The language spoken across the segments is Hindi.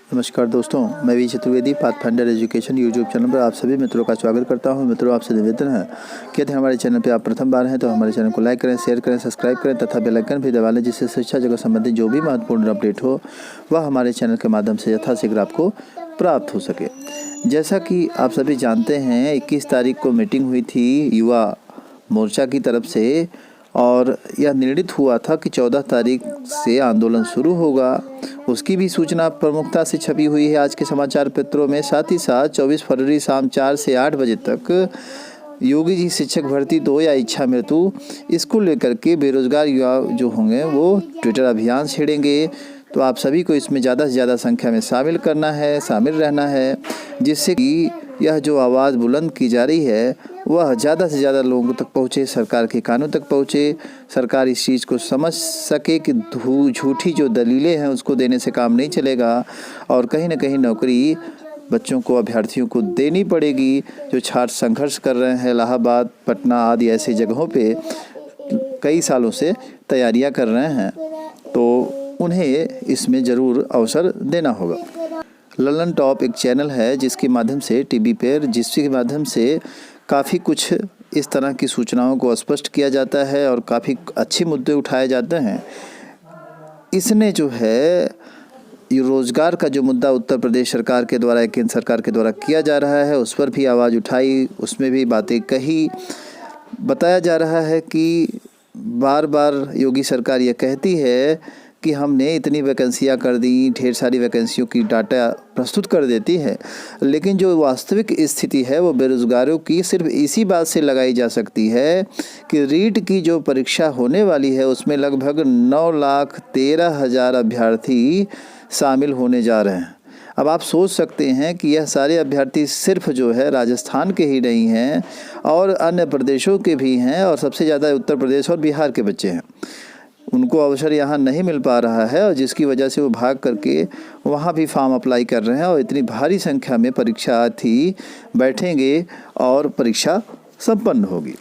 नमस्कार दोस्तों, मैं V Chaturvedi pathfinder education YouTube channel पर आप सभी मित्रों का स्वागत करता हूं। मित्रों, आपसे निवेदन है कि यदि हमारे चैनल पर आप प्रथम बार हैं तो हमारे चैनल को लाइक करें, शेयर करें, सब्सक्राइब करें तथा बेल आइकन भी दबा लें, जिससे शिक्षा जगत संबंधित जो भी महत्वपूर्ण अपडेट हो वह हमारे चैनल के माध्यम से यथाशीघ्र आपको प्राप्त हो सके। जैसा कि आप सभी जानते हैं, 21 तारीख को मीटिंग हुई थी युवा मोर्चा की तरफ से और यह निर्णित हुआ था कि 14 तारीख से आंदोलन शुरू होगा। उसकी भी सूचना प्रमुखता से छपी हुई है आज के समाचार पत्रों में। साथ ही साथ 24 फरवरी शाम 4 से 8 बजे तक योगी जी शिक्षक भर्ती दो या इच्छा मृत्यु, इसको लेकर के बेरोजगार युवा जो होंगे वो ट्विटर अभियान छेड़ेंगे। तो आप सभी को इसमें ज़्यादा से ज़्यादा संख्या में शामिल रहना है, जिससे कि यह जो आवाज़ बुलंद की जा रही है वह ज़्यादा से ज़्यादा लोगों तक पहुँचे, सरकार के कानों तक पहुँचे, सरकार इस चीज़ को समझ सके कि झूठी जो दलीलें हैं उसको देने से काम नहीं चलेगा और कहीं ना कहीं नौकरी बच्चों को, अभ्यर्थियों को देनी पड़ेगी। जो छात्र संघर्ष कर रहे हैं इलाहाबाद, पटना आदि ऐसी जगहों पे कई सालों से तैयारियां कर रहे हैं, तो उन्हें इसमें ज़रूर अवसर देना होगा। ललन टॉप एक चैनल है जिसके माध्यम से टीवी पर, जिसके माध्यम से काफ़ी कुछ इस तरह की सूचनाओं को स्पष्ट किया जाता है और काफ़ी अच्छे मुद्दे उठाए जाते हैं। इसने जो है ये रोज़गार का जो मुद्दा उत्तर प्रदेश सरकार के द्वारा, केंद्र सरकार के द्वारा किया जा रहा है, उस पर भी आवाज़ उठाई, उसमें भी बातें कही। बताया जा रहा है कि बार बार योगी सरकार ये कहती है कि हमने इतनी वैकेंसियां कर दी, ढेर सारी वैकेंसियों की डाटा प्रस्तुत कर देती है, लेकिन जो वास्तविक स्थिति है वो बेरोज़गारों की सिर्फ इसी बात से लगाई जा सकती है कि रीट की जो परीक्षा होने वाली है उसमें लगभग 9,13,000 अभ्यर्थी शामिल होने जा रहे हैं। अब आप सोच सकते हैं कि यह सारे अभ्यर्थी सिर्फ जो है राजस्थान के ही नहीं हैं और अन्य प्रदेशों के भी हैं, और सबसे ज़्यादा उत्तर प्रदेश और बिहार के बच्चे हैं। उनको अवसर यहाँ नहीं मिल पा रहा है और जिसकी वजह से वो भाग करके वहाँ भी फॉर्म अप्लाई कर रहे हैं और इतनी भारी संख्या में परीक्षार्थी बैठेंगे और परीक्षा संपन्न होगी।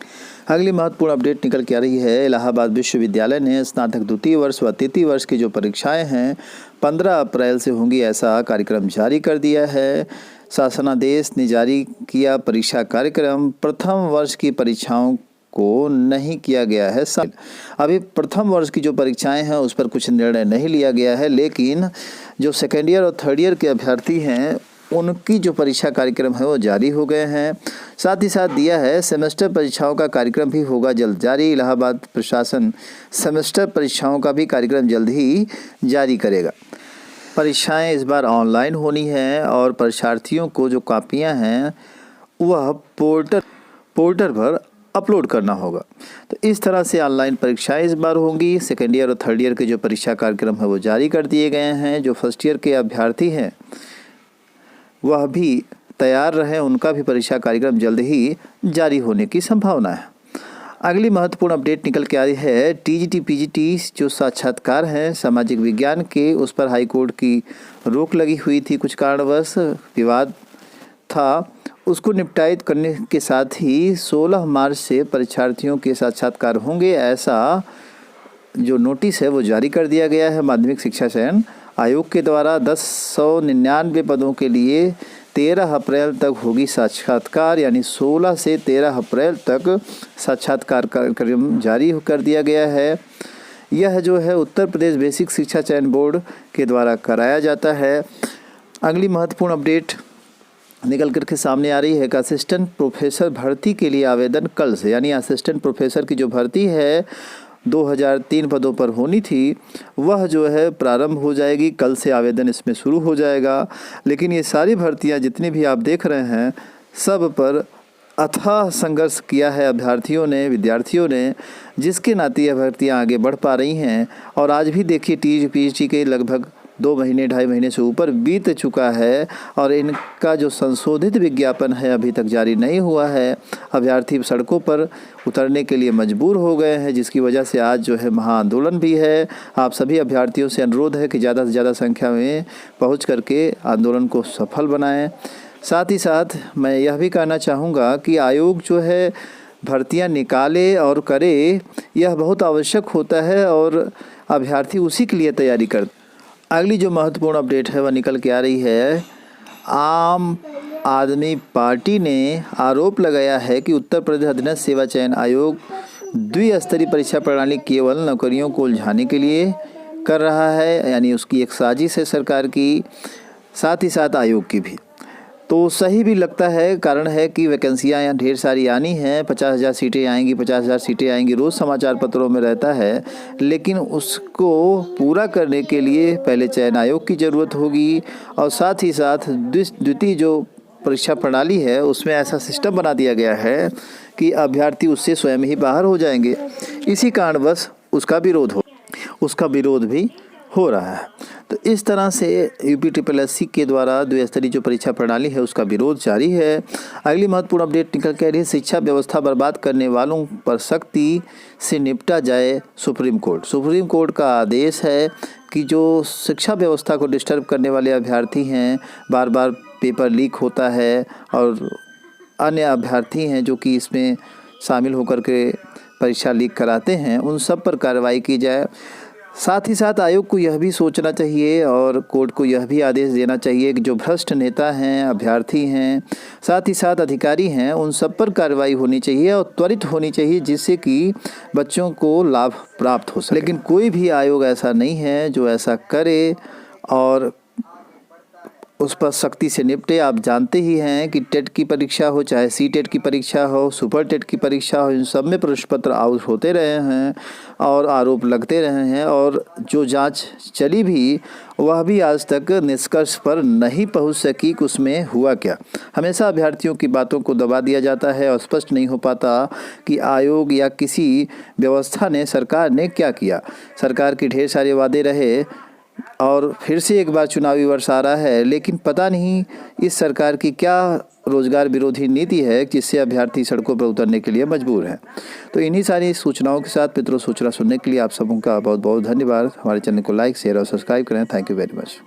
अगली महत्वपूर्ण अपडेट निकल के आ रही है। इलाहाबाद विश्वविद्यालय ने स्नातक द्वितीय वर्ष व तृतीय वर्ष की जो परीक्षाएं हैं 15 अप्रैल से होंगी, ऐसा कार्यक्रम जारी कर दिया है। शासनादेश ने जारी किया परीक्षा कार्यक्रम। प्रथम वर्ष की परीक्षाओं को नहीं किया गया है शामिल। अभी प्रथम वर्ष की जो परीक्षाएं हैं उस पर कुछ निर्णय नहीं लिया गया है, लेकिन जो सेकेंड ईयर और थर्ड ईयर के अभ्यर्थी हैं उनकी जो परीक्षा कार्यक्रम है वो जारी हो गए हैं। साथ ही साथ दिया है सेमेस्टर परीक्षाओं का कार्यक्रम भी होगा जल्द जारी। इलाहाबाद प्रशासन सेमेस्टर परीक्षाओं का भी कार्यक्रम जल्द ही जारी करेगा। परीक्षाएं इस बार ऑनलाइन होनी है और परीक्षार्थियों को जो कापियां हैं वह पोर्टल पर अपलोड करना होगा। तो इस तरह से ऑनलाइन परीक्षाएं इस बार होंगी। सेकेंड ईयर और थर्ड ईयर के जो परीक्षा कार्यक्रम है वो जारी कर दिए गए हैं। जो फर्स्ट ईयर के अभ्यर्थी हैं वह भी तैयार रहें, उनका भी परीक्षा कार्यक्रम जल्द ही जारी होने की संभावना है। अगली महत्वपूर्ण अपडेट निकल के आ रही है। टीजीटी पीजीटी जो साक्षात्कार हैं सामाजिक विज्ञान के, उस पर हाईकोर्ट की रोक लगी हुई थी, कुछ कारणवश विवाद था, उसको निपटारित करने के साथ ही 16 मार्च से परीक्षार्थियों के साक्षात्कार होंगे, ऐसा जो नोटिस है वो जारी कर दिया गया है। माध्यमिक शिक्षा चयन आयोग के द्वारा 1099 पदों के लिए 13 अप्रैल तक होगी साक्षात्कार, यानी 16 से 13 अप्रैल तक साक्षात्कार कार्यक्रम जारी कर दिया गया है। यह जो है उत्तर प्रदेश बेसिक शिक्षा चयन बोर्ड के द्वारा कराया जाता है। अगली महत्वपूर्ण अपडेट निकल कर के सामने आ रही है कि असिस्टेंट प्रोफेसर भर्ती के लिए आवेदन कल से, यानी असिस्टेंट प्रोफेसर की जो भर्ती है 2003 पदों पर होनी थी वह जो है प्रारंभ हो जाएगी। कल से आवेदन इसमें शुरू हो जाएगा। लेकिन ये सारी भर्तियां जितनी भी आप देख रहे हैं सब पर अथाह संघर्ष किया है अभ्यर्थियों ने, विद्यार्थियों ने, जिसके नाते यह भर्तियाँ आगे बढ़ पा रही हैं। और आज भी देखिए टीजीटी के लगभग 2 महीने 2.5 महीने से ऊपर बीत चुका है और इनका जो संशोधित विज्ञापन है अभी तक जारी नहीं हुआ है। अभ्यर्थी सड़कों पर उतरने के लिए मजबूर हो गए हैं, जिसकी वजह से आज जो है महाआंदोलन भी है। आप सभी अभ्यर्थियों से अनुरोध है कि ज़्यादा से ज़्यादा संख्या में पहुंच करके आंदोलन को सफल बनाएं। साथ ही साथ मैं यह भी कहना चाहूँगा कि आयोग जो है भर्तियां निकाले और करे, यह बहुत आवश्यक होता है और अभ्यर्थी उसी के लिए तैयारी करते। अगली जो महत्वपूर्ण अपडेट है वह निकल के आ रही है। आम आदमी पार्टी ने आरोप लगाया है कि उत्तर प्रदेश अधीनस्थ सेवा चयन आयोग द्विस्तरीय परीक्षा प्रणाली केवल नौकरियों को उलझाने के लिए कर रहा है, यानी उसकी एक साजिश है सरकार की, साथ ही साथ आयोग की भी। तो सही भी लगता है, कारण है कि वैकेंसियाँ यहाँ ढेर सारी आनी हैं, 50,000 सीटें आएंगी, 50,000 सीटें आएंगी, रोज़ समाचार पत्रों में रहता है। लेकिन उसको पूरा करने के लिए पहले चयन आयोग की ज़रूरत होगी और साथ ही साथ द्वितीय जो परीक्षा प्रणाली है उसमें ऐसा सिस्टम बना दिया गया है कि अभ्यर्थी उससे स्वयं ही बाहर हो जाएंगे। इसी कारणवश उसका विरोध भी हो रहा है। तो इस तरह से UPSSC के द्वारा द्विस्तरीय जो परीक्षा प्रणाली है उसका विरोध जारी है। अगली महत्वपूर्ण अपडेट निकल के आ रही है। शिक्षा व्यवस्था बर्बाद करने वालों पर सख्ती से निपटा जाए सुप्रीम कोर्ट का आदेश है कि जो शिक्षा व्यवस्था को डिस्टर्ब करने वाले अभ्यर्थी हैं, बार बार पेपर लीक होता है और अन्य अभ्यर्थी हैं जो कि इसमें शामिल होकर के परीक्षा लीक कराते हैं, उन सब पर कार्रवाई की जाए। साथ ही साथ आयोग को यह भी सोचना चाहिए और कोर्ट को यह भी आदेश देना चाहिए कि जो भ्रष्ट नेता हैं, अभ्यर्थी हैं, साथ ही साथ अधिकारी हैं, उन सब पर कार्रवाई होनी चाहिए और त्वरित होनी चाहिए, जिससे कि बच्चों को लाभ प्राप्त हो सके। लेकिन कोई भी आयोग ऐसा नहीं है जो ऐसा करे और उस पर सख्ती से निपटे। आप जानते ही हैं कि टेट की परीक्षा हो, चाहे CTET की परीक्षा हो, सुपर टेट की परीक्षा हो, इन सब में प्रश्न पत्र आउट होते रहे हैं और आरोप लगते रहे हैं और जो जांच चली भी वह भी आज तक निष्कर्ष पर नहीं पहुंच सकी कि उसमें हुआ क्या। हमेशा अभ्यर्थियों की बातों को दबा दिया जाता है और स्पष्ट नहीं हो पाता कि आयोग या किसी व्यवस्था ने, सरकार ने क्या किया। सरकार के ढेर सारे वादे रहे और फिर से एक बार चुनावी वर्ष आ रहा है, लेकिन पता नहीं इस सरकार की क्या रोजगार विरोधी नीति है जिससे अभ्यर्थी सड़कों पर उतरने के लिए मजबूर हैं। तो इन्हीं सारी सूचनाओं के साथ मित्रों, सूचना सुनने के लिए आप सबों का बहुत बहुत धन्यवाद। हमारे चैनल को लाइक, शेयर और सब्सक्राइब करें। Thank you very much.